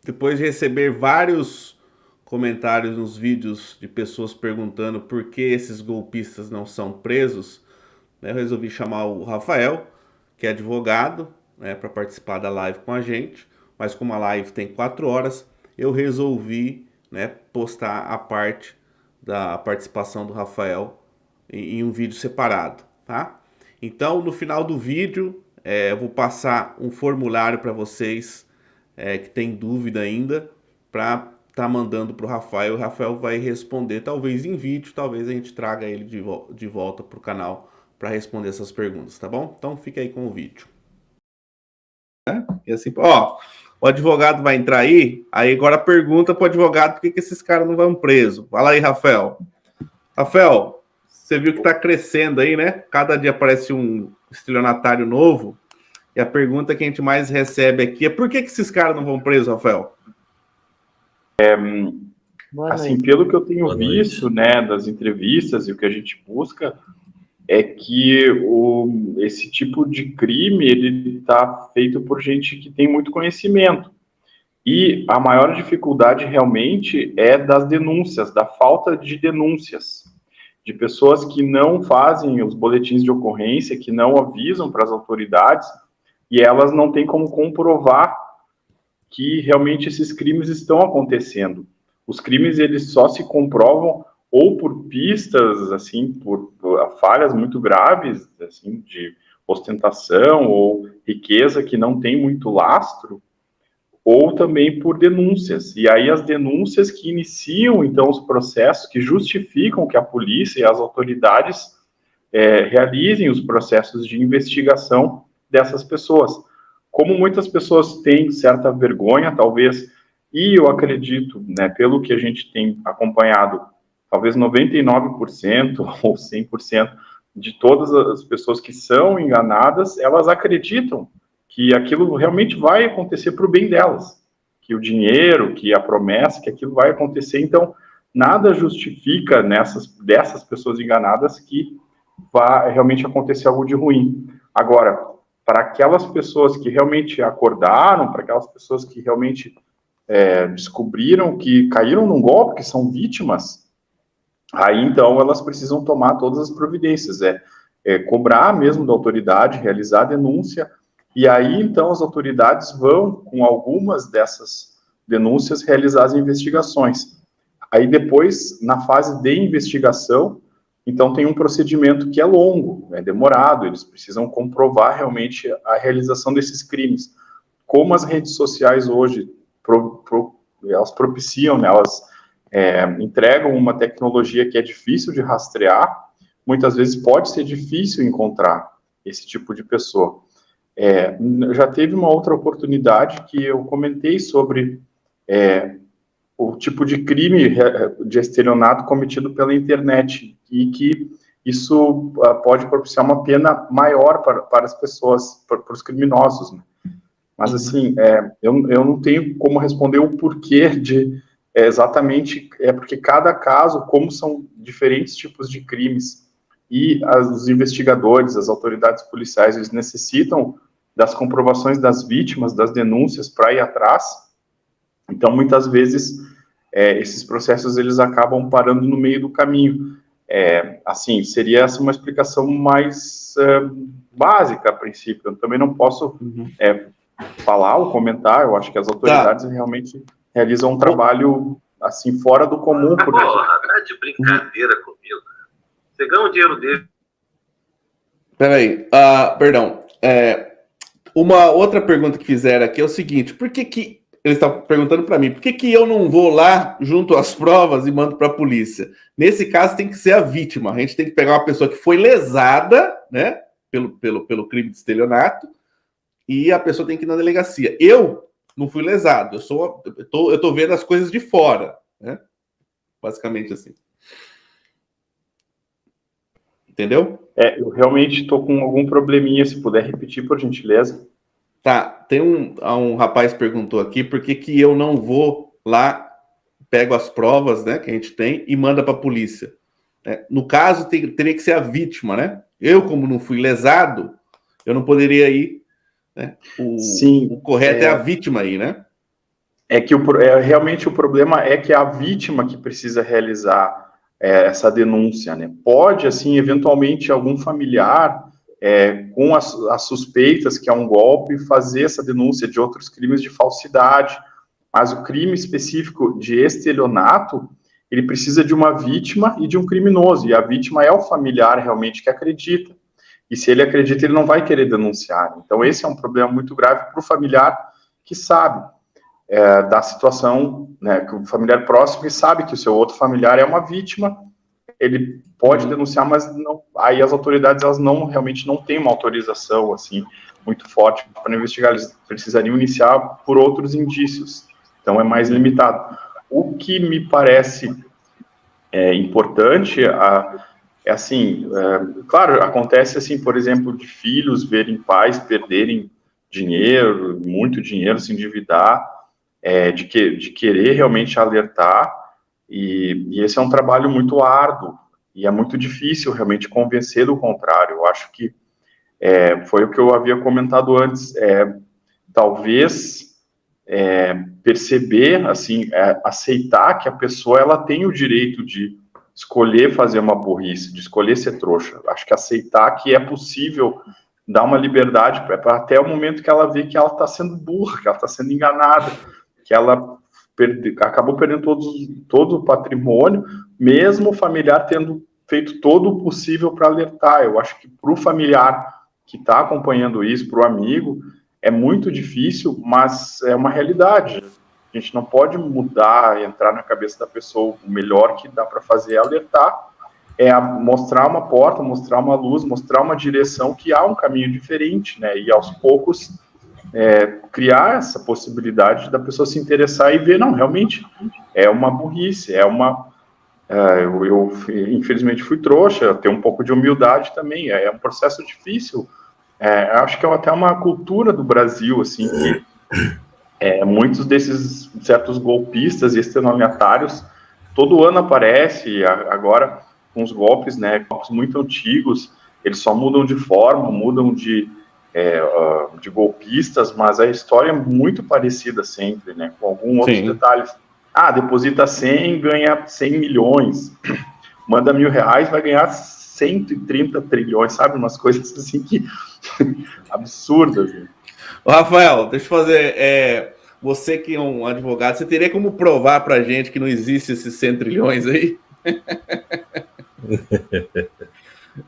depois de receber vários comentários nos vídeos de pessoas perguntando por que esses golpistas não são presos, né, eu resolvi chamar o Rafael, que é advogado, né, para participar da live com a gente. Mas como a live tem 4 horas, eu resolvi, né, postar a parte da participação do Rafael em um vídeo separado, tá? Então, no final do vídeo, eu vou passar um formulário para vocês que tem dúvida ainda, para tá mandando para o Rafael. O Rafael vai responder, talvez em vídeo, talvez a gente traga ele de volta para o canal para responder essas perguntas, tá bom? Então fica aí com o vídeo. E assim, ó, o advogado vai entrar aí agora pergunta para o advogado por que esses caras não vão preso. Fala aí, Rafael. Rafael, você viu que está crescendo aí, né? Cada dia aparece um estelionatário novo. E a pergunta que a gente mais recebe aqui é por que esses caras não vão presos, Rafael? Assim, pelo que eu tenho visto, né, das entrevistas e o que a gente busca, é que esse tipo de crime, ele está feito por gente que tem muito conhecimento. E a maior dificuldade realmente é das denúncias, da falta de denúncias, de pessoas que não fazem os boletins de ocorrência, que não avisam para as autoridades, e elas não têm como comprovar que realmente esses crimes estão acontecendo. Os crimes, eles só se comprovam ou por pistas, assim, por falhas muito graves, assim, de ostentação ou riqueza que não tem muito lastro, ou também por denúncias. E aí as denúncias que iniciam, então, os processos, que justificam que a polícia e as autoridades realizem os processos de investigação dessas pessoas. Como muitas pessoas têm certa vergonha, talvez, e eu acredito, né, pelo que a gente tem acompanhado, talvez 99% ou 100% de todas as pessoas que são enganadas, elas acreditam que aquilo realmente vai acontecer para o bem delas, que o dinheiro, que a promessa, que aquilo vai acontecer. Então, nada justifica dessas pessoas enganadas que vai realmente acontecer algo de ruim. Agora, para aquelas pessoas que realmente acordaram, para aquelas pessoas que realmente descobriram que caíram num golpe, que são vítimas, aí então elas precisam tomar todas as providências, cobrar mesmo da autoridade, realizar a denúncia, e aí então as autoridades vão, com algumas dessas denúncias, realizar as investigações. Aí depois, na fase de investigação, então tem um procedimento que é longo, é demorado, eles precisam comprovar realmente a realização desses crimes. Como as redes sociais hoje, elas propiciam, né, elas entregam uma tecnologia que é difícil de rastrear, muitas vezes pode ser difícil encontrar esse tipo de pessoa. Já teve uma outra oportunidade que eu comentei sobre o tipo de crime de estelionato cometido pela internet e que isso pode propiciar uma pena maior para as pessoas, para os criminosos, né? Mas, assim, eu não tenho como responder o porquê de exatamente, porque cada caso, como são diferentes tipos de crimes e os investigadores, as autoridades policiais, eles necessitam das comprovações das vítimas, das denúncias para ir atrás. Então, muitas vezes, esses processos, eles acabam parando no meio do caminho. Assim, seria essa uma explicação mais básica, a princípio. Eu também não posso falar ou comentar, eu acho que as autoridades realmente realizam um trabalho, assim, fora do comum. Porque... Tá de brincadeira comigo. Você ganha o dinheiro dele. Peraí, perdão. Uma outra pergunta que fizeram aqui é o seguinte, por que eles estão perguntando para mim, por que eu não vou lá junto às provas e mando para a polícia? Nesse caso tem que ser a vítima, a gente tem que pegar uma pessoa que foi lesada, né, pelo crime de estelionato, e a pessoa tem que ir na delegacia. Eu não fui lesado, eu tô vendo as coisas de fora, né? Basicamente assim. Entendeu? Eu realmente estou com algum probleminha, se puder repetir, por gentileza. Tá, tem um rapaz perguntou aqui por que eu não vou lá, pego as provas, né, que a gente tem e manda para a polícia. No caso, teria que ser a vítima, né? Eu, como não fui lesado, eu não poderia ir, né? Sim, o correto é a vítima aí, né? é que realmente o problema é que é a vítima que precisa realizar essa denúncia, né? Pode, assim, eventualmente, algum familiar com as suspeitas que é um golpe, fazer essa denúncia de outros crimes de falsidade, mas o crime específico de estelionato, ele precisa de uma vítima e de um criminoso, e a vítima é o familiar realmente que acredita, e se ele acredita, ele não vai querer denunciar. Então esse é um problema muito grave para o familiar que sabe da situação, né, que o familiar próximo que sabe que o seu outro familiar é uma vítima, ele pode denunciar, mas não, aí as autoridades elas realmente não têm uma autorização assim muito forte para investigar, eles precisariam iniciar por outros indícios, então é mais limitado. O que me parece importante é assim, claro, acontece assim, por exemplo, de filhos verem pais perderem dinheiro, muito dinheiro, se endividar, de querer realmente alertar, e esse é um trabalho muito árduo, e é muito difícil realmente convencer do contrário. Eu acho que foi o que eu havia comentado antes, talvez perceber, assim, aceitar que a pessoa ela tem o direito de escolher fazer uma burrice, de escolher ser trouxa. Acho que aceitar que é possível dar uma liberdade até o momento que ela vê que ela está sendo burra, que ela está sendo enganada, que ela acabou perdendo todo o patrimônio, mesmo o familiar tendo feito todo o possível para alertar. Eu acho que para o familiar que está acompanhando isso, para o amigo, é muito difícil, mas é uma realidade. A gente não pode mudar, entrar na cabeça da pessoa. O melhor que dá para fazer é alertar, mostrar uma porta, mostrar uma luz, mostrar uma direção, que há um caminho diferente, né? E aos poucos criar essa possibilidade da pessoa se interessar e ver, não, realmente é uma burrice, eu infelizmente fui trouxa, tenho um pouco de humildade também, é um processo difícil. Acho que é até uma cultura do Brasil, assim, que muitos desses certos golpistas e estelionatários todo ano aparece, agora com os golpes, né, golpes muito antigos, eles só mudam de forma, mudam de golpistas, mas a história é muito parecida sempre, né, com alguns outros detalhes. Deposita 100, ganha 100 milhões, manda R$1.000, vai ganhar 130 trilhões, sabe, umas coisas assim que absurdas. Né? Ô, Rafael, deixa eu fazer, você que é um advogado, você teria como provar pra gente que não existe esses 100 trilhões aí?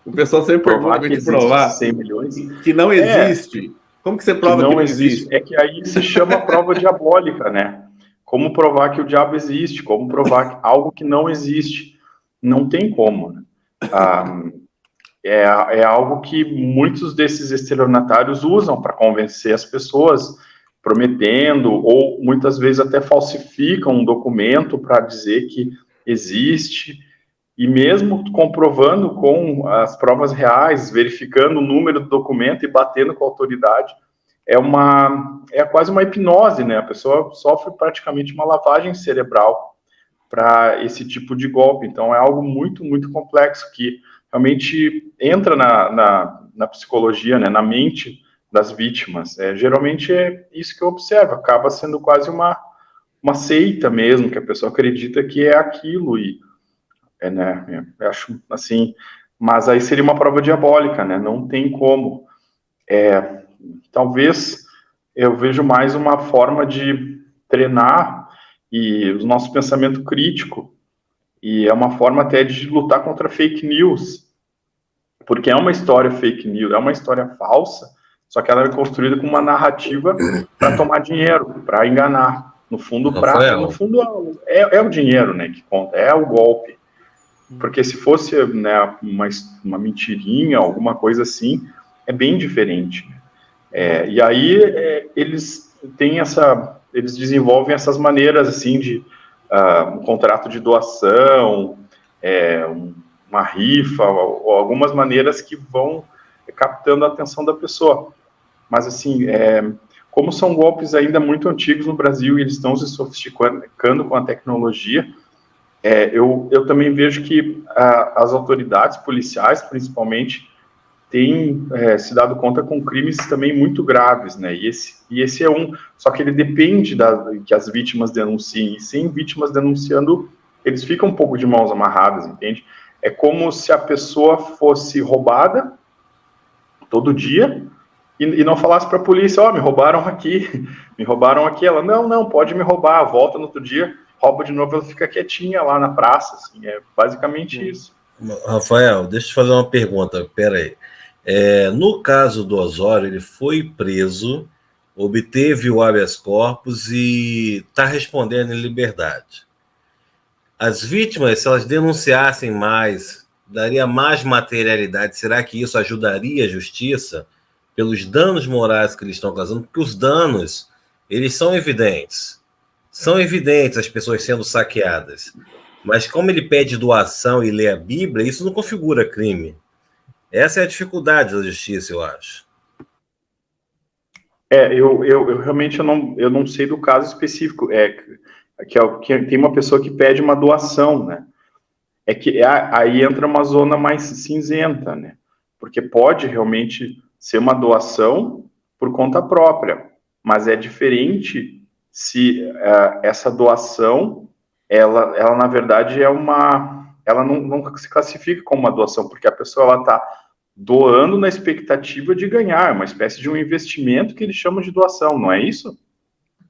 O pessoal sempre pergunta que provar 100 milhões que não existe. Como que você prova que não existe? É que aí se chama prova diabólica, né? Como provar que o diabo existe? Como provar algo que não existe? Não tem como. Né? É algo que muitos desses estelionatários usam para convencer as pessoas, prometendo, ou muitas vezes até falsificam um documento para dizer que existe. E mesmo comprovando com as provas reais, verificando o número do documento e batendo com a autoridade, é quase uma hipnose, né? A pessoa sofre praticamente uma lavagem cerebral para esse tipo de golpe. Então, é algo muito, muito complexo, que realmente entra na psicologia, né? Na mente das vítimas. Geralmente é isso que eu observo, acaba sendo quase uma seita mesmo, que a pessoa acredita que é aquilo, né? Eu acho assim, mas aí seria uma prova diabólica, né? Não tem como. Talvez eu vejo mais uma forma de treinar e o nosso pensamento crítico, e é uma forma até de lutar contra fake news, porque é uma história fake news, é uma história falsa, só que ela é construída com uma narrativa para tomar dinheiro, para enganar. No fundo, é o dinheiro, né, que conta, é o golpe. Porque se fosse, né, uma mentirinha, alguma coisa assim, é bem diferente. E aí eles desenvolvem essas maneiras assim de um contrato de doação, uma rifa, ou algumas maneiras que vão captando a atenção da pessoa. Mas assim, como são golpes ainda muito antigos no Brasil e eles estão se sofisticando com a tecnologia, eu também vejo que as autoridades policiais, principalmente, tem se dado conta com crimes também muito graves, né? E esse é um, só que ele depende que as vítimas denunciem, e sem vítimas denunciando, eles ficam um pouco de mãos amarradas, entende? É como se a pessoa fosse roubada todo dia e não falasse para a polícia, me roubaram aqui, ela, não, pode me roubar, volta no outro dia, rouba de novo, ela fica quietinha lá na praça, assim, é basicamente isso. Rafael, deixa eu te fazer uma pergunta, peraí. No caso do Osório, ele foi preso, obteve o habeas corpus e está respondendo em liberdade. As vítimas, se elas denunciassem mais, daria mais materialidade, será que isso ajudaria a justiça pelos danos morais que eles estão causando? Porque os danos, eles são evidentes. São evidentes as pessoas sendo saqueadas. Mas como ele pede doação e lê a Bíblia, isso não configura crime. Essa é a dificuldade da justiça, eu acho. Eu realmente eu não sei do caso específico. Que tem uma pessoa que pede uma doação, né? Aí entra uma zona mais cinzenta, né? Porque pode realmente ser uma doação por conta própria, mas é diferente se essa doação, ela na verdade ela não se classifica como uma doação, porque a pessoa ela está doando na expectativa de ganhar, uma espécie de um investimento que eles chamam de doação, não é isso?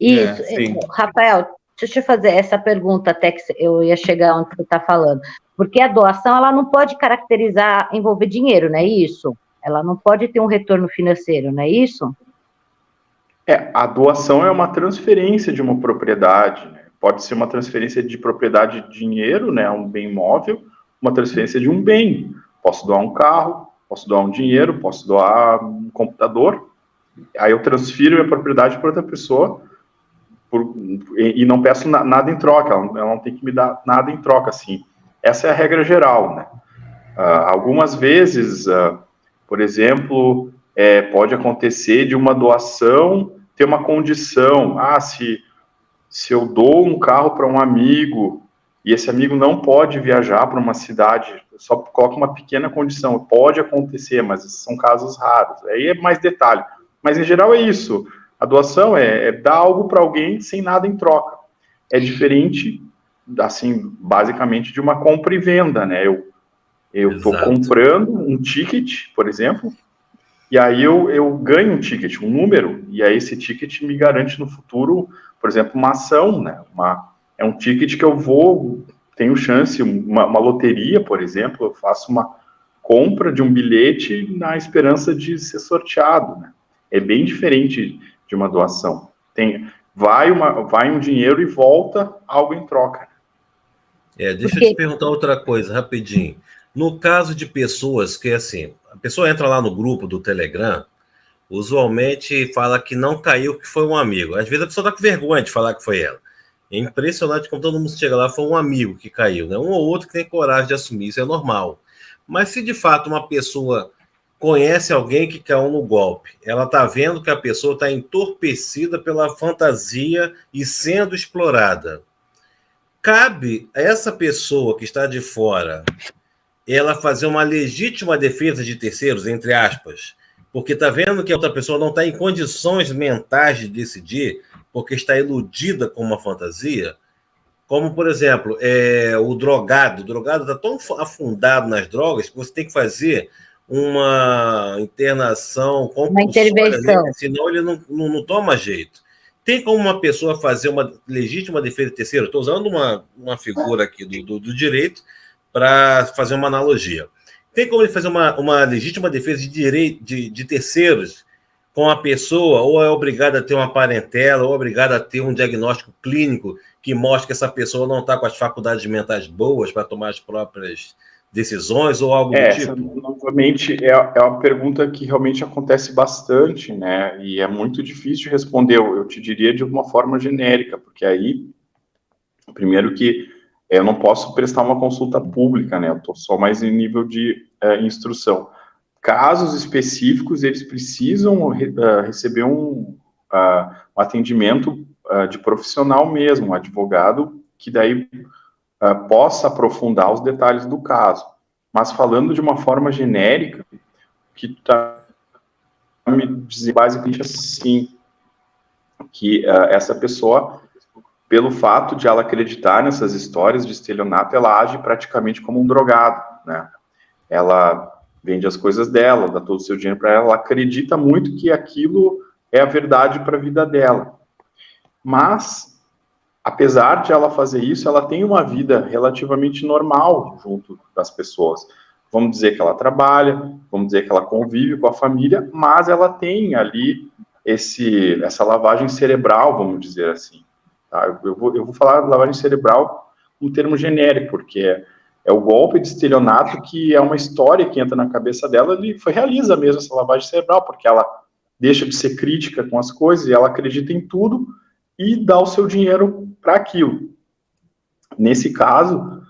Isso, Rafael, deixa eu te fazer essa pergunta, até que eu ia chegar onde você está falando, porque a doação, ela não pode caracterizar, envolver dinheiro, não é isso? Ela não pode ter um retorno financeiro, não é isso? A doação é uma transferência de uma propriedade, né? Pode ser uma transferência de propriedade de dinheiro, né, um bem móvel, uma transferência de um bem. Posso doar um carro, posso doar um dinheiro, posso doar um computador, aí eu transfiro minha propriedade para outra pessoa e não peço nada em troca, ela não tem que me dar nada em troca, assim. Essa é a regra geral, né? Algumas vezes, por exemplo, pode acontecer de uma doação ter uma condição, se eu dou um carro para um amigo e esse amigo não pode viajar para uma cidade, só coloca uma pequena condição, pode acontecer, mas são casos raros, aí é mais detalhe, mas em geral é isso, a doação é dar algo para alguém sem nada em troca, é diferente, assim, basicamente de uma compra e venda, né, eu estou comprando um ticket, por exemplo, e aí eu ganho um ticket, um número, e aí esse ticket me garante no futuro, por exemplo, uma ação, né? É um ticket que tenho chance, uma loteria, por exemplo, eu faço uma compra de um bilhete na esperança de ser sorteado, né? É bem diferente de uma doação. Vai um dinheiro e volta algo em troca. Deixa eu te perguntar outra coisa, rapidinho. No caso de pessoas que, assim, a pessoa entra lá no grupo do Telegram, usualmente fala que não caiu, que foi um amigo. Às vezes a pessoa está com vergonha de falar que foi ela. É impressionante como todo mundo chega lá, foi um amigo que caiu, né? Um ou outro que tem coragem de assumir, isso é normal. Mas se de fato uma pessoa conhece alguém que caiu no golpe, ela está vendo que a pessoa está entorpecida pela fantasia e sendo explorada. Cabe a essa pessoa que está de fora ela fazer uma legítima defesa de terceiros, entre aspas, porque está vendo que a outra pessoa não está em condições mentais de decidir, porque está iludida com uma fantasia, como, por exemplo, o drogado. O drogado está tão afundado nas drogas que você tem que fazer uma internação compulsória, uma intervenção, né? Senão ele não toma jeito. Tem como uma pessoa fazer uma legítima defesa de terceiro? Estou usando uma figura aqui do direito para fazer uma analogia. Tem como ele fazer uma legítima defesa de terceiros com a pessoa, ou é obrigado a ter uma parentela, ou é obrigado a ter um diagnóstico clínico que mostre que essa pessoa não está com as faculdades mentais boas para tomar as próprias decisões, ou algo do tipo? Novamente, é uma pergunta que realmente acontece bastante, né? E é muito difícil de responder. Eu te diria de uma forma genérica, porque aí, primeiro que eu não posso prestar uma consulta pública, né? Eu estou só mais em nível de instrução. Casos específicos, eles precisam receber um atendimento de profissional mesmo, um advogado, que daí possa aprofundar os detalhes do caso. Mas falando de uma forma genérica, o que tu tá me dizendo basicamente assim, que essa pessoa, pelo fato de ela acreditar nessas histórias de estelionato, ela age praticamente como um drogado, né? Ela vende as coisas dela, dá todo o seu dinheiro para ela, ela acredita muito que aquilo é a verdade para a vida dela. Mas, apesar de ela fazer isso, ela tem uma vida relativamente normal junto das pessoas. Vamos dizer que ela trabalha, vamos dizer que ela convive com a família, mas ela tem ali essa lavagem cerebral, vamos dizer assim. Tá? Eu vou falar lavagem cerebral um termo genérico, porque é o golpe de estelionato que é uma história que entra na cabeça dela e realiza mesmo essa lavagem cerebral, porque ela deixa de ser crítica com as coisas e ela acredita em tudo e dá o seu dinheiro para aquilo. Nesse caso,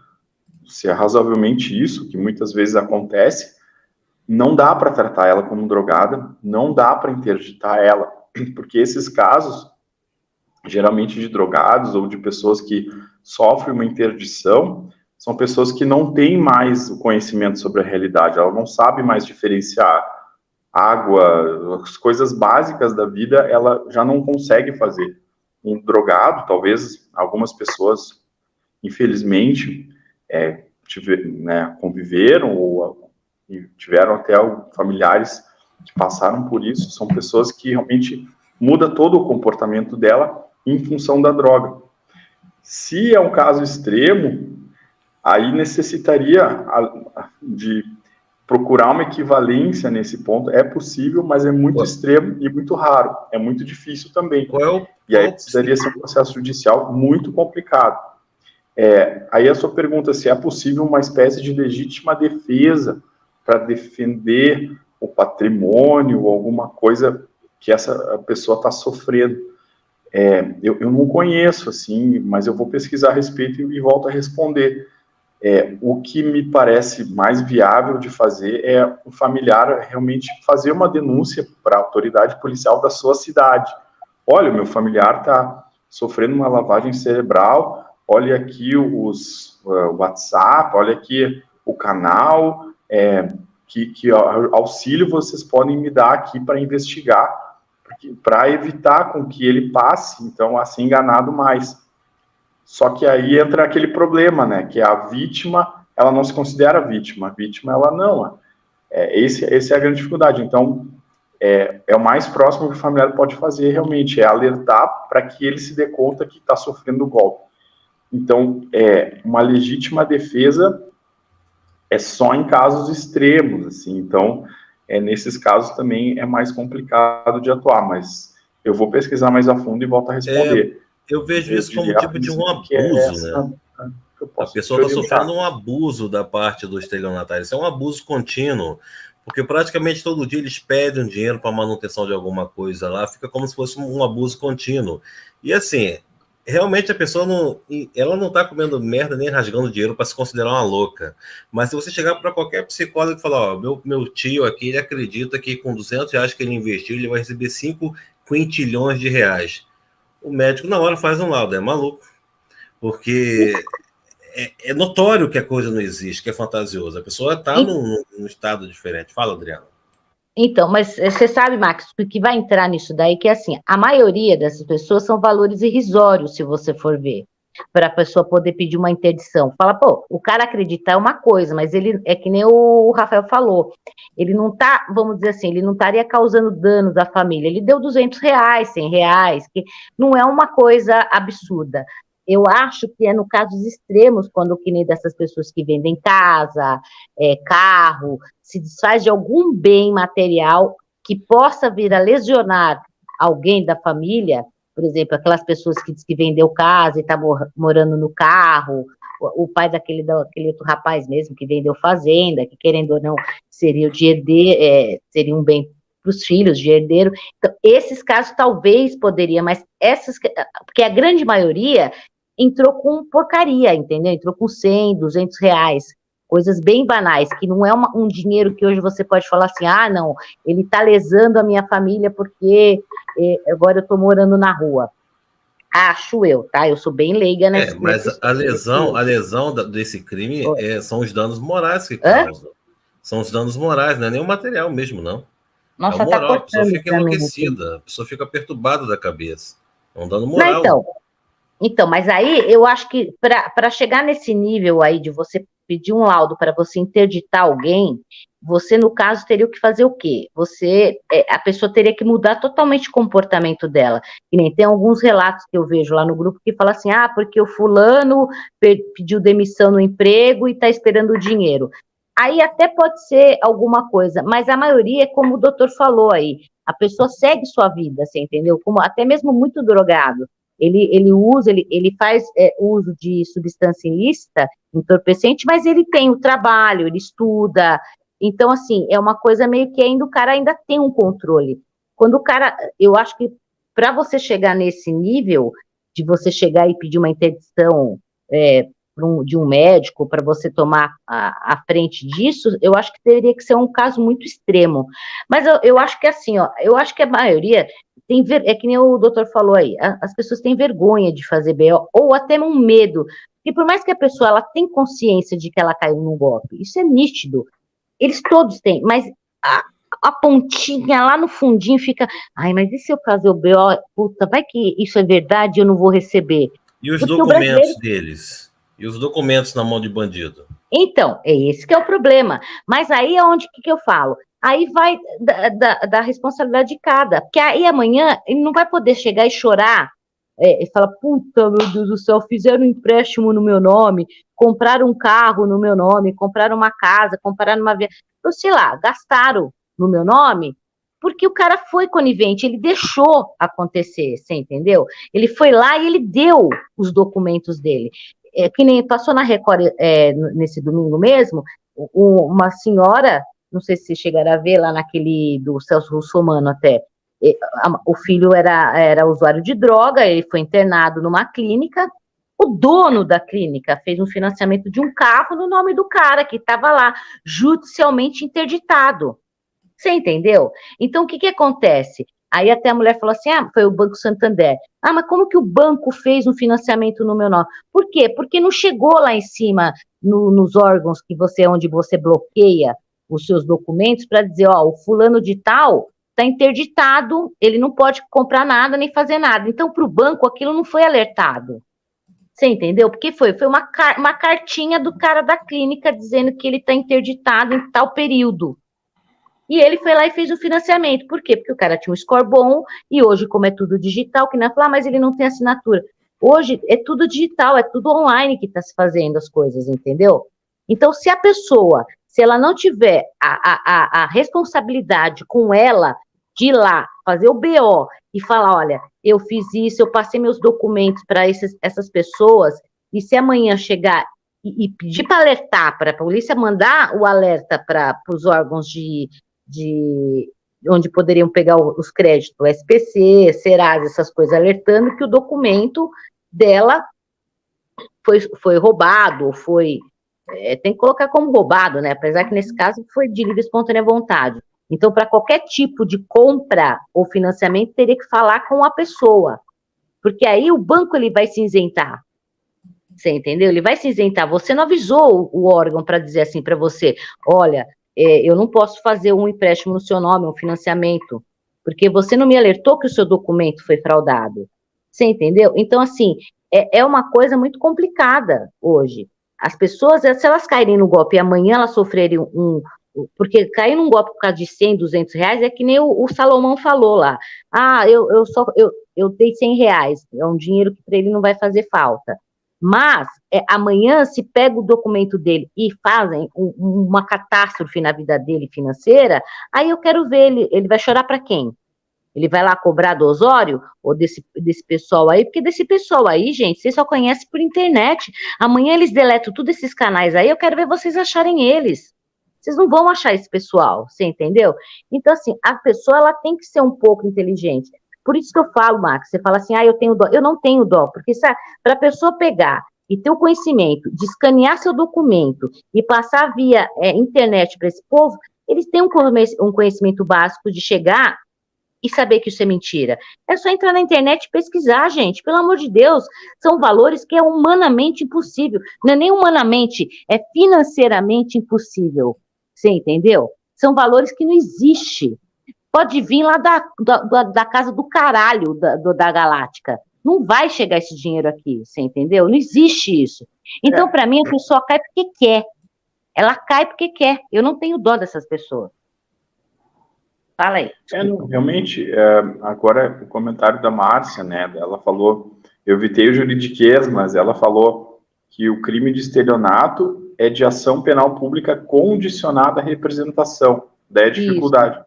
se é razoavelmente isso, que muitas vezes acontece, não dá para tratar ela como drogada, não dá para interditar ela, porque esses casos, geralmente de drogados ou de pessoas que sofrem uma interdição, são pessoas que não têm mais o conhecimento sobre a realidade, ela não sabe mais diferenciar água, as coisas básicas da vida, ela já não consegue fazer. Um drogado, talvez algumas pessoas, infelizmente, conviveram ou tiveram até familiares que passaram por isso, são pessoas que realmente muda todo o comportamento dela em função da droga. Se é um caso extremo, aí necessitaria de procurar uma equivalência nesse ponto. É possível, mas é muito extremo e muito raro. É muito difícil também. E aí precisaria ser um processo judicial muito complicado. Aí a sua pergunta, se é possível uma espécie de legítima defesa para defender o patrimônio ou alguma coisa que essa pessoa está sofrendo. Eu não conheço, assim, mas eu vou pesquisar a respeito e volto a responder. O que me parece mais viável de fazer é o familiar realmente fazer uma denúncia para a autoridade policial da sua cidade. Olha, o meu familiar está sofrendo uma lavagem cerebral, olha aqui os WhatsApp, olha aqui o canal, que auxílio vocês podem me dar aqui para investigar, para evitar com que ele passe, então, a ser enganado mais. Só que aí entra aquele problema, né, que a vítima, ela não se considera vítima, a vítima, ela não. Essa é a grande dificuldade. Então, o mais próximo que o familiar pode fazer, realmente, é alertar para que ele se dê conta que está sofrendo o golpe. Então, uma legítima defesa é só em casos extremos, assim. Então, nesses casos também é mais complicado de atuar, mas eu vou pesquisar mais a fundo e volto a responder. Eu vejo isso como tipo de um abuso, né? A pessoa está sofrendo um abuso da parte do estelionatário. Isso é um abuso contínuo, porque praticamente todo dia eles pedem dinheiro para manutenção de alguma coisa lá, fica como se fosse um abuso contínuo. E assim, realmente a pessoa não está comendo merda nem rasgando dinheiro para se considerar uma louca. Mas se você chegar para qualquer psicólogo e falar, meu tio aqui, ele acredita que com R$200 que ele investiu, ele vai receber 5 quintilhões de reais. O médico na hora faz um laudo, é maluco. Porque é notório que a coisa não existe, que é fantasioso. A pessoa está num estado diferente. Fala, Adriana. Então, mas você sabe, Max, o que vai entrar nisso daí, que assim, a maioria dessas pessoas são valores irrisórios, se você for ver, para a pessoa poder pedir uma interdição. Fala, pô, o cara acreditar é uma coisa, mas ele é que nem o Rafael falou, ele não tá, vamos dizer assim, ele não estaria causando danos à família, ele deu R$200, R$100, que não é uma coisa absurda. Eu acho que é no casos extremos, quando que nem dessas pessoas que vendem casa, carro, se desfaz de algum bem material que possa vir a lesionar alguém da família, por exemplo, aquelas pessoas que diz que vendeu casa e está morando no carro, o pai daquele outro rapaz mesmo que vendeu fazenda, que querendo ou não seria seria um bem para os filhos de herdeiro. Então, esses casos talvez poderia, mas porque a grande maioria entrou com porcaria, entendeu? Entrou com 100, R$200, coisas bem banais, que não é um dinheiro que hoje você pode falar assim, não, ele está lesando a minha família porque agora eu estou morando na rua. Acho eu, tá? Eu sou bem leiga nesse mas a lesão desse crime são os danos morais que causam. São os danos morais, não é nem o material mesmo, não. Nossa, é o moral, tá a pessoa cortando fica enlouquecida, a pessoa fica perturbada da cabeça. É um dano moral. Não, então, mas aí eu acho que para chegar nesse nível aí de você pedir um laudo para você interditar alguém, você, no caso, teria que fazer o quê? A pessoa teria que mudar totalmente o comportamento dela. E nem tem alguns relatos que eu vejo lá no grupo que falam assim, porque o fulano pediu demissão no emprego e está esperando o dinheiro. Aí até pode ser alguma coisa, mas a maioria é como o doutor falou aí, a pessoa segue sua vida, você entendeu? Como até mesmo muito drogado. Ele faz uso de substância ilícita, entorpecente, mas ele tem o trabalho, ele estuda. Então, assim, é uma coisa meio que ainda o cara ainda tem um controle. Quando o cara, eu acho que para você chegar nesse nível, de você chegar e pedir uma interdição de um médico para você tomar a frente disso, eu acho que teria que ser um caso muito extremo. Mas eu acho que assim, eu acho que a maioria é que nem o doutor falou aí, as pessoas têm vergonha de fazer BO, ou até um medo, e por mais que a pessoa ela tenha consciência de que ela caiu num golpe, isso é nítido, eles todos têm, mas a pontinha lá no fundinho fica, mas e se eu fazer o BO, puta, vai que isso é verdade e eu não vou receber. E os documentos deles? E os documentos na mão de bandido? Então, é esse que é o problema, mas aí é onde que eu falo, aí vai da responsabilidade de cada, porque aí amanhã ele não vai poder chegar e chorar, e falar, puta, meu Deus do céu, fizeram um empréstimo no meu nome, compraram um carro no meu nome, compraram uma casa, compraram uma viagem, sei lá, gastaram no meu nome, porque o cara foi conivente, ele deixou acontecer, você entendeu? Ele foi lá e ele deu os documentos dele. Que nem passou na Record nesse domingo mesmo, uma senhora, não sei se chegaram a ver lá naquele do Celso Russomano até, o filho era usuário de droga, ele foi internado numa clínica, o dono da clínica fez um financiamento de um carro no nome do cara que estava lá, judicialmente interditado. Você entendeu? Então, o que acontece? Aí até a mulher falou assim, foi o Banco Santander. Mas como que o banco fez um financiamento no meu nome? Por quê? Porque não chegou lá em cima, nos órgãos onde você bloqueia os seus documentos para dizer, o fulano de tal está interditado, ele não pode comprar nada nem fazer nada. Então, para o banco, aquilo não foi alertado. Você entendeu? Porque foi uma cartinha do cara da clínica dizendo que ele está interditado em tal período. E ele foi lá e fez o financiamento. Por quê? Porque o cara tinha um score bom, e hoje, como é tudo digital, que não é falar, mas ele não tem assinatura. Hoje é tudo digital, é tudo online que está se fazendo as coisas, entendeu? Então, se a pessoa, se ela não tiver a responsabilidade com ela de ir lá, fazer o BO e falar, olha, eu fiz isso, eu passei meus documentos para essas pessoas, e se amanhã chegar e pedir para alertar, para a polícia mandar o alerta para os órgãos de onde poderiam pegar os créditos, o SPC, Serasa, essas coisas, alertando que o documento dela foi roubado, ou tem que colocar como roubado, né? Apesar que nesse caso foi de livre e espontânea vontade. Então, para qualquer tipo de compra ou financiamento, teria que falar com a pessoa, porque aí o banco ele vai se isentar. Você entendeu? Ele vai se isentar. Você não avisou o órgão para dizer assim para você, olha, eu não posso fazer um empréstimo no seu nome, um financiamento, porque você não me alertou que o seu documento foi fraudado. Você entendeu? Então, assim, é uma coisa muito complicada hoje. As pessoas, se elas caírem no golpe e amanhã elas sofrerem porque cair num golpe por causa de 100, 200 reais é que nem o Salomão falou lá. Eu dei 100 reais, é um dinheiro que para ele não vai fazer falta. Mas amanhã, se pega o documento dele e fazem uma catástrofe na vida dele financeira, aí eu quero ver, ele vai chorar para quem? Ele vai lá cobrar do Osório ou desse pessoal aí? Porque desse pessoal aí, gente, vocês só conhecem por internet. Amanhã eles deletam todos esses canais aí, eu quero ver vocês acharem eles. Vocês não vão achar esse pessoal, você entendeu? Então, assim, a pessoa ela tem que ser um pouco inteligente. Por isso que eu falo, Max, você fala assim, eu tenho dó. Eu não tenho dó, porque para a pessoa pegar e ter o conhecimento de escanear seu documento e passar via internet para esse povo, eles têm um conhecimento básico de chegar e saber que isso é mentira. É só entrar na internet e pesquisar, gente. Pelo amor de Deus, são valores que é humanamente impossível. Não é nem humanamente, é financeiramente impossível. Você entendeu? São valores que não existem. Pode vir lá da casa do caralho da Galáctica. Não vai chegar esse dinheiro aqui, você entendeu? Não existe isso. Então, para mim, a pessoa cai porque quer. Ela cai porque quer. Eu não tenho dó dessas pessoas. Fala aí. Não, realmente, agora o comentário da Márcia, né? Ela falou, eu evitei o juridiquês, mas ela falou que o crime de estelionato é de ação penal pública condicionada à representação. Daí a dificuldade.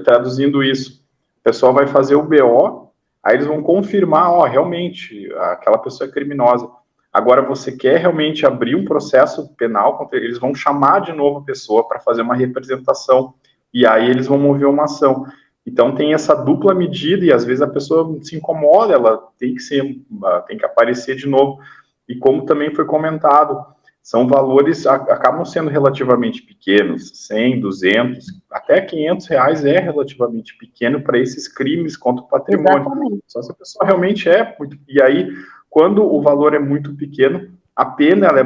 Traduzindo isso, o pessoal vai fazer o BO, aí eles vão confirmar, realmente, aquela pessoa é criminosa. Agora, você quer realmente abrir um processo penal contra eles, vão chamar de novo a pessoa para fazer uma representação, e aí eles vão mover uma ação. Então, tem essa dupla medida, e às vezes a pessoa se incomoda, ela tem que aparecer de novo. E como também foi comentado, são valores, acabam sendo relativamente pequenos, 100, 200, até 500 reais é relativamente pequeno para esses crimes contra o patrimônio. Exatamente. Só se a pessoa realmente muito... E aí, quando o valor é muito pequeno, a pena ela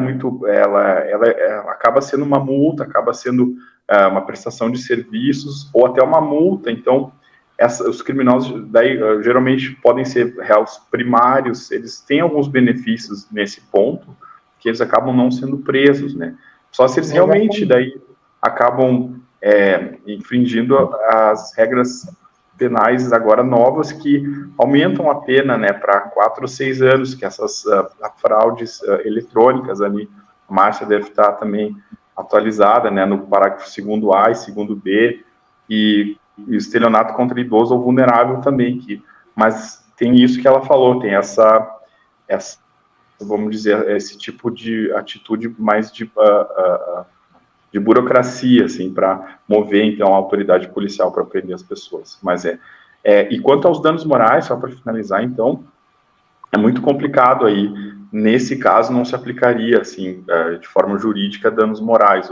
acaba sendo uma multa, acaba sendo uma prestação de serviços, ou até uma multa. Então, os criminosos, daí, geralmente, podem ser réus primários, eles têm alguns benefícios nesse ponto, que eles acabam não sendo presos, né? Só se eles realmente daí acabam infringindo as regras penais agora novas que aumentam a pena, né, para 4 ou 6 anos, que essas fraudes eletrônicas ali, a Márcia deve estar também atualizada, né, no parágrafo 2º A e 2º B, e estelionato contra idoso ou vulnerável também, mas tem isso que ela falou, tem essa vamos dizer, esse tipo de atitude mais de burocracia, assim, para mover, então, a autoridade policial para prender as pessoas. Mas e quanto aos danos morais, só para finalizar, então, é muito complicado aí. Nesse caso, não se aplicaria, assim, de forma jurídica, danos morais.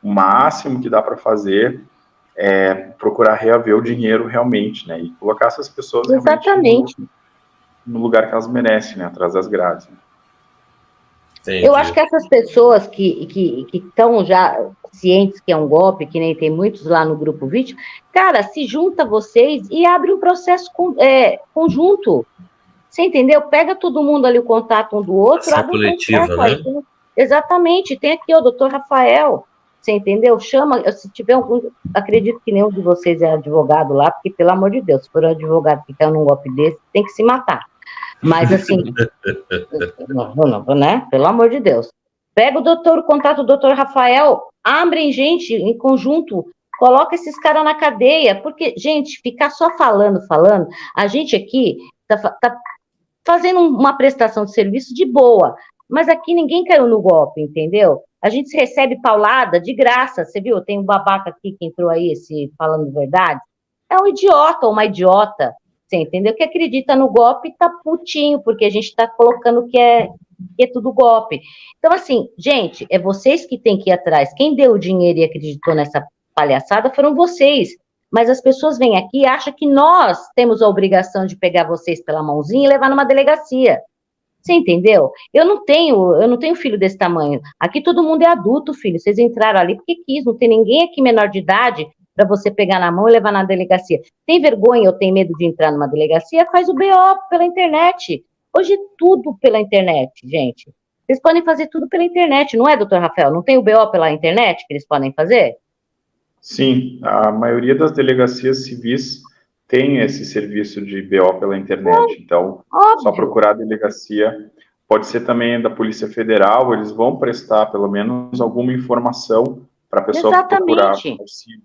O máximo que dá para fazer é procurar reaver o dinheiro realmente, né, e colocar essas pessoas Exatamente. no lugar que elas merecem, né, atrás das grades. Entendi. Eu acho que essas pessoas que estão já cientes que é um golpe, que nem tem muitos lá no grupo vítima, cara, se junta vocês e abre um processo conjunto. Você entendeu? Pega todo mundo ali o contato um do outro, abre um processo, né? Aí. Exatamente. Tem aqui o doutor Rafael. Você entendeu? Chama, se tiver algum... Acredito que nenhum de vocês é advogado lá, porque, pelo amor de Deus, se for um advogado que caiu num golpe desse, tem que se matar. Mas, assim, não, né? Pelo amor de Deus. Pega o contato do doutor Rafael, abrem gente em conjunto, coloca esses caras na cadeia, porque, gente, ficar só falando, a gente aqui tá fazendo uma prestação de serviço de boa, mas aqui ninguém caiu no golpe, entendeu? A gente recebe paulada de graça, você viu? Tem um babaca aqui que entrou aí, falando verdade. É um idiota ou uma idiota, você entendeu? Que acredita no golpe e tá putinho, porque a gente tá colocando que é tudo golpe. Então, assim, gente, é vocês que têm que ir atrás. Quem deu o dinheiro e acreditou nessa palhaçada foram vocês. Mas as pessoas vêm aqui e acham que nós temos a obrigação de pegar vocês pela mãozinha e levar numa delegacia. Você entendeu? Eu não tenho filho desse tamanho. Aqui todo mundo é adulto, filho. Vocês entraram ali porque quis. Não tem ninguém aqui menor de idade para você pegar na mão e levar na delegacia. Tem vergonha ou tem medo de entrar numa delegacia? Faz o BO pela internet. Hoje é tudo pela internet, gente. Vocês podem fazer tudo pela internet, não é, doutor Rafael? Não tem o BO pela internet que eles podem fazer? Sim, a maioria das delegacias civis tem esse serviço de BO pela internet. Então, só procurar a delegacia. Pode ser também da Polícia Federal, eles vão prestar pelo menos alguma informação para a pessoa procurar auxílio.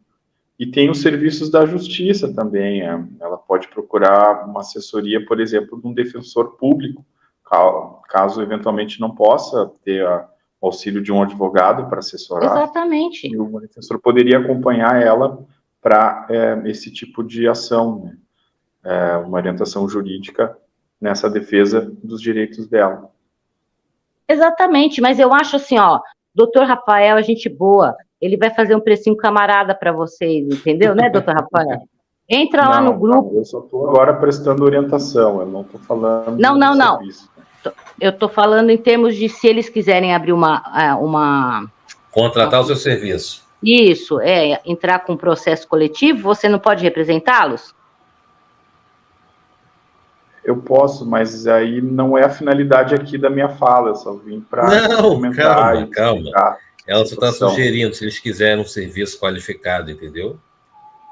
E tem os serviços da Justiça também. Ela pode procurar uma assessoria, por exemplo, de um defensor público, caso eventualmente não possa ter o auxílio de um advogado para assessorar. Exatamente. E o defensor poderia acompanhar ela para esse tipo de ação, né? Uma orientação jurídica nessa defesa dos direitos dela. Exatamente, mas eu acho assim, doutor Rafael é gente boa, ele vai fazer um precinho camarada para vocês, entendeu, né, doutor Rafael? Entra lá no grupo. Eu só estou agora prestando orientação, eu não estou falando Não. serviço. Eu estou falando em termos de se eles quiserem abrir uma... Contratar o seu serviço. Isso, entrar com processo coletivo, você não pode representá-los? Eu posso, mas aí não é a finalidade aqui da minha fala, eu só vim para comentar calma. Ela só está sugerindo, se eles quiserem um serviço qualificado, entendeu?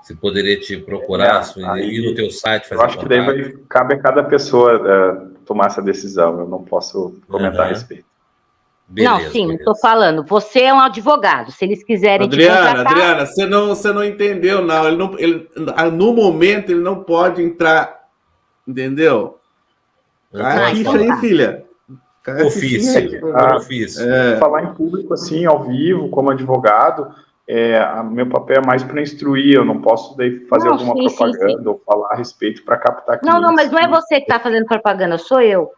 Você poderia te procurar, ir no teu site, fazer contato. Eu acho que daí cabe a cada pessoa tomar essa decisão, eu não posso comentar a respeito. Beleza, não, sim, não estou falando. Você é um advogado. Se eles quiserem Adriana, você não entendeu, não. No momento, ele não pode entrar. Entendeu? Cai a ficha aí, filha. Ofício. Falar em público, assim, ao vivo, como advogado, meu papel é mais para instruir. Eu não posso daí fazer alguma propaganda ou falar a respeito para captar clientes. Não, mas não é você que está fazendo propaganda, sou eu.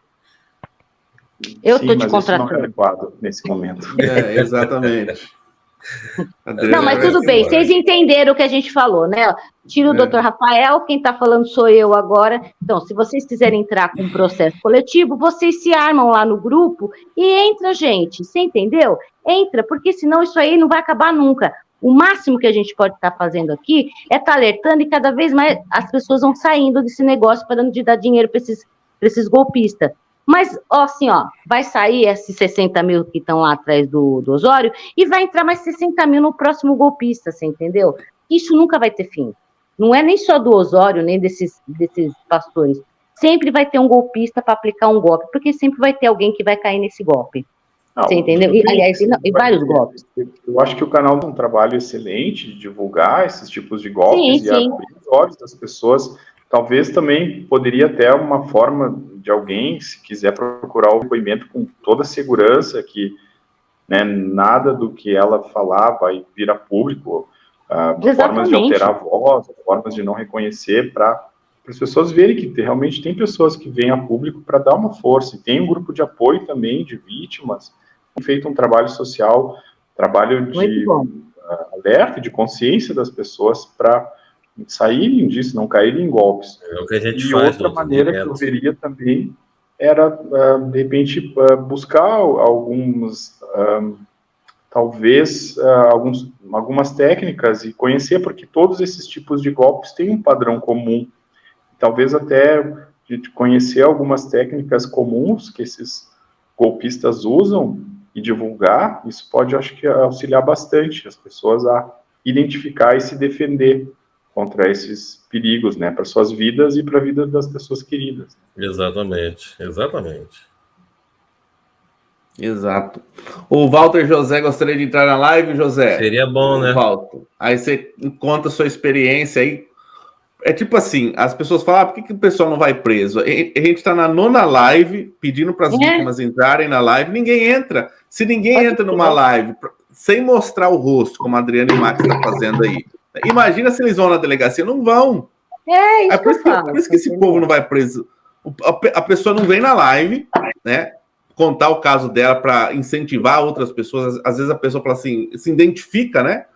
Eu estou te contratando. Isso não é adequado nesse momento. Exatamente. Não, mas tudo bem, vocês entenderam o que a gente falou, né? Tira o doutor Rafael, quem está falando sou eu agora. Então, se vocês quiserem entrar com um processo coletivo, vocês se armam lá no grupo e entra, gente. Você entendeu? Entra, porque senão isso aí não vai acabar nunca. O máximo que a gente pode estar fazendo aqui é estar alertando e cada vez mais as pessoas vão saindo desse negócio parando de dar dinheiro para esses golpistas. Mas, vai sair esses 60 mil que estão lá atrás do Osório e vai entrar mais 60 mil no próximo golpista, você entendeu? Isso nunca vai ter fim. Não é nem só do Osório, nem desses pastores. Sempre vai ter um golpista para aplicar um golpe, porque sempre vai ter alguém que vai cair nesse golpe. Você entendeu? E vários golpes. Eu acho que o canal tem um trabalho excelente de divulgar esses tipos de golpes e abrir os olhos das pessoas. Talvez também poderia ter uma forma de alguém, se quiser procurar o depoimento com toda a segurança, que nada do que ela falar vai vir a público, formas de alterar a voz, formas de não reconhecer, para as pessoas verem que realmente tem pessoas que vêm a público para dar uma força. E tem um grupo de apoio também de vítimas, tem feito um trabalho social, trabalho de alerta, de consciência das pessoas para saírem disso, não caírem em golpes. É o que a gente e faz, outra maneira que eu veria também era, de repente, buscar algumas técnicas e conhecer, porque todos esses tipos de golpes têm um padrão comum. Talvez até de conhecer algumas técnicas comuns que esses golpistas usam e divulgar, isso pode, acho que, auxiliar bastante as pessoas a identificar e se defender contra esses perigos, para suas vidas e para a vida das pessoas queridas. Exatamente. Exato. O Walter José gostaria de entrar na live, José? Seria bom, né? Walter. Aí você conta a sua experiência aí. É tipo assim, as pessoas falam, por que o pessoal não vai preso? A gente está na 9ª live, pedindo para as vítimas entrarem na live, ninguém entra. Se ninguém entra numa live sem mostrar o rosto, como a Adriana e o Max estão fazendo aí, imagina se eles vão na delegacia, não vão. Por isso que esse povo não vai preso. A pessoa não vem na live, contar o caso dela para incentivar outras pessoas. Às vezes a pessoa fala assim, se identifica,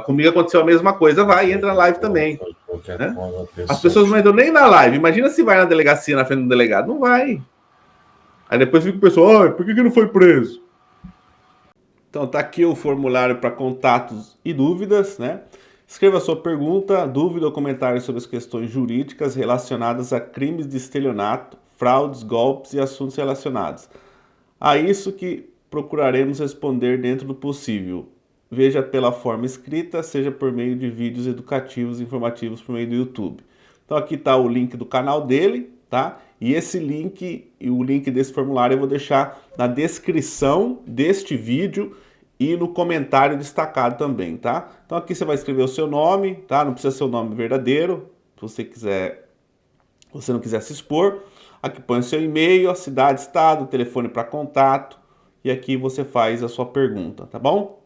comigo aconteceu a mesma coisa, vai e entra na live também. As pessoas não entram nem na live. Imagina se vai na delegacia na frente do delegado. Não vai. Aí depois fica o pessoal, por que não foi preso? Então tá aqui o formulário para contatos e dúvidas, Escreva sua pergunta, dúvida ou comentário sobre as questões jurídicas relacionadas a crimes de estelionato, fraudes, golpes e assuntos relacionados. A isso que procuraremos responder dentro do possível. Veja pela forma escrita, seja por meio de vídeos educativos e informativos por meio do YouTube. Então aqui está o link do canal dele, tá? E esse link e o link desse formulário eu vou deixar na descrição deste vídeo e no comentário destacado também, tá? Então aqui você vai escrever o seu nome, tá? Não precisa ser o nome verdadeiro, se você não quiser se expor. Aqui põe o seu e-mail, a cidade, estado, telefone para contato e aqui você faz a sua pergunta, tá bom?